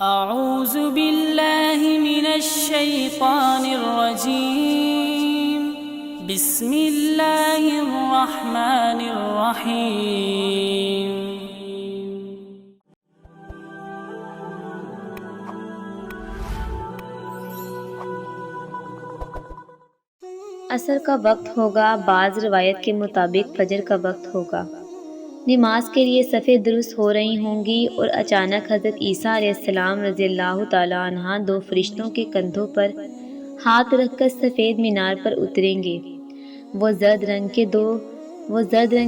اعوذ باللہ من الشیطان الرجیم بسم اللہ الرحمن الرحیم عصر کا وقت ہوگا، بعض روایت کے مطابق فجر کا وقت ہوگا۔ نماز کے لیے صفیں درست ہو رہی ہوں گی اور اچانک حضرت عیسیٰ علیہ السلام رضی اللہ تعالیٰ عنہ دو فرشتوں کے کندھوں پر ہاتھ رکھ کر سفید مینار پر اتریں گے۔ وہ زرد رنگ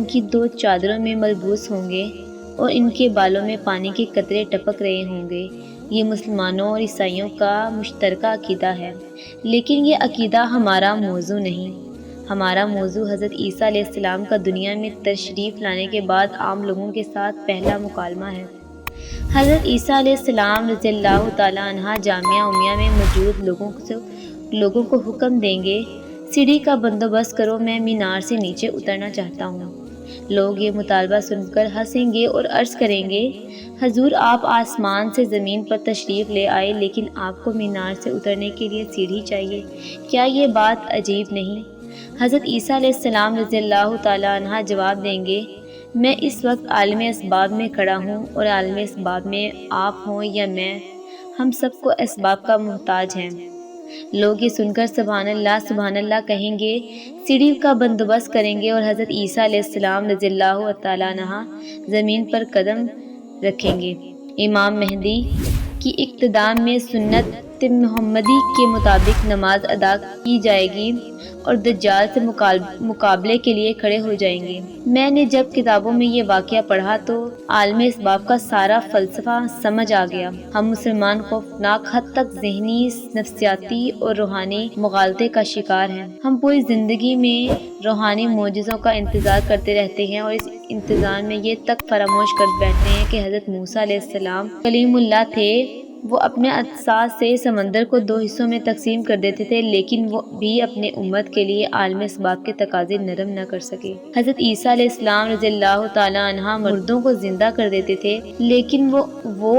کی دو چادروں میں ملبوس ہوں گے اور ان کے بالوں میں پانی کے قطرے ٹپک رہے ہوں گے۔ یہ مسلمانوں اور عیسائیوں کا مشترکہ عقیدہ ہے، لیکن یہ عقیدہ ہمارا موضوع نہیں۔ ہمارا موضوع حضرت عیسیٰ علیہ السلام کا دنیا میں تشریف لانے کے بعد عام لوگوں کے ساتھ پہلا مکالمہ ہے۔ حضرت عیسیٰ علیہ السلام رضی اللہ تعالیٰ عنہ جامعہ امیہ میں موجود لوگوں کو حکم دیں گے، سیڑھی کا بندوبست کرو، میں مینار سے نیچے اترنا چاہتا ہوں۔ لوگ یہ مطالبہ سن کر ہنسیں گے اور عرض کریں گے، حضور آپ آسمان سے زمین پر تشریف لے آئے، لیکن آپ کو مینار سے اترنے کے لیے سیڑھی چاہیے، کیا یہ بات عجیب نہیں؟ حضرت عیسیٰ علیہ السلام رضی اللہ تعالیٰ عنہ جواب دیں گے، میں اس وقت عالم اسباب میں کھڑا ہوں، اور عالم اسباب میں آپ ہوں یا میں، ہم سب کو اسباب کا محتاج ہیں۔ لوگ یہ سن کر سبحان اللہ کہیں گے، سیڑھی کا بندوبست کریں گے اور حضرت عیسیٰ علیہ السلام رضی اللہ تعالیٰ عنہ زمین پر قدم رکھیں گے۔ امام مہدی کی اقتداء میں سنت محمدی کے مطابق نماز ادا کی جائے گی اور دجال سے مقابلے کے لیے کھڑے ہو جائیں گے۔ میں نے جب کتابوں میں یہ واقعہ پڑھا تو عالم اسباب کا سارا فلسفہ سمجھ آ گیا۔ ہم مسلمان خوفناک حد تک ذہنی، نفسیاتی اور روحانی مغالطے کا شکار ہیں۔ ہم پوری زندگی میں روحانی معجزوں کا انتظار کرتے رہتے ہیں اور اس انتظار میں یہ تک فراموش کر بیٹھتے ہیں کہ حضرت موسیٰ علیہ السلام کلیم اللہ تھے۔ وہ اپنے عصا سے سمندر کو دو حصوں میں تقسیم کر دیتے تھے، لیکن وہ بھی اپنے امت کے لیے عالم اسباب کے تقاضے نرم نہ کر سکے۔ حضرت عیسیٰ علیہ السلام رضی اللہ تعالیٰ عنہ مردوں کو زندہ کر دیتے تھے، لیکن وہ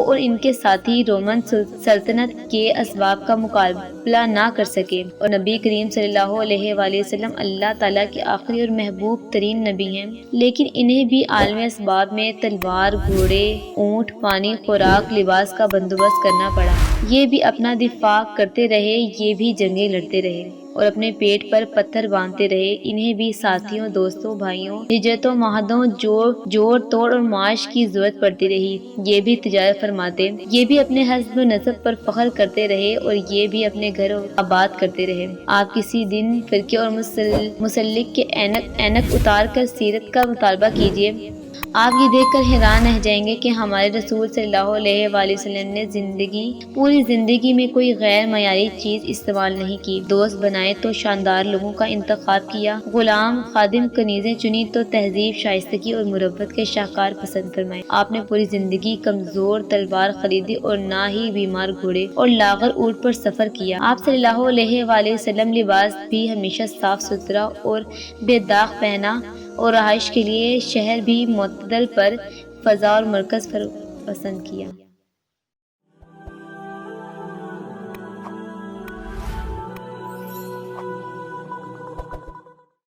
اور ان کے ساتھی رومن سلطنت کے اسباب کا مقابلہ نہ کر سکے، اور نبی کریم صلی اللہ علیہ وآلہ وسلم اللہ تعالیٰ کے آخری اور محبوب ترین نبی ہیں، لیکن انہیں بھی عالم اسباب میں تلوار، گھوڑے، اونٹ، پانی، خوراک، لباس کا بندوبست کرنا پڑا۔ یہ بھی اپنا دفاع کرتے رہے، یہ بھی جنگیں لڑتے رہے اور اپنے پیٹ پر پتھر باندھتے رہے۔ انہیں بھی ساتھیوں، دوستوں، بھائیوں، ہجرتوں، معاہدوں، جوڑ توڑ اور معاش کی ضرورت پڑتی رہی۔ یہ بھی تجارت فرماتے، یہ بھی اپنے حسب و نسب پر فخر کرتے رہے، اور یہ بھی اپنے گھر آباد کرتے رہے۔ آپ کسی دن فرقے اور مسلک کے اینک اتار کر سیرت کا مطالبہ کیجیے، آپ یہ دیکھ کر حیران رہ جائیں گے کہ ہمارے رسول صلی اللہ علیہ وآلہ وسلم نے پوری زندگی میں کوئی غیر معیاری چیز استعمال نہیں کی۔ دوست بنائے تو شاندار لوگوں کا انتخاب کیا، غلام خادم کنیزیں چنی تو تہذیب، شائستگی اور مروت کے شاہکار پسند فرمائے۔ آپ نے پوری زندگی کمزور تلوار خریدی اور نہ ہی بیمار گھوڑے اور لاغر اونٹ پر سفر کیا۔ آپ صلی اللہ علیہ وآلہ وسلم لباس بھی ہمیشہ صاف ستھرا اور بے داغ پہنا، اور رہائش کے لیے شہر بھی معتدل پر فضا اور مرکز پسند کیا۔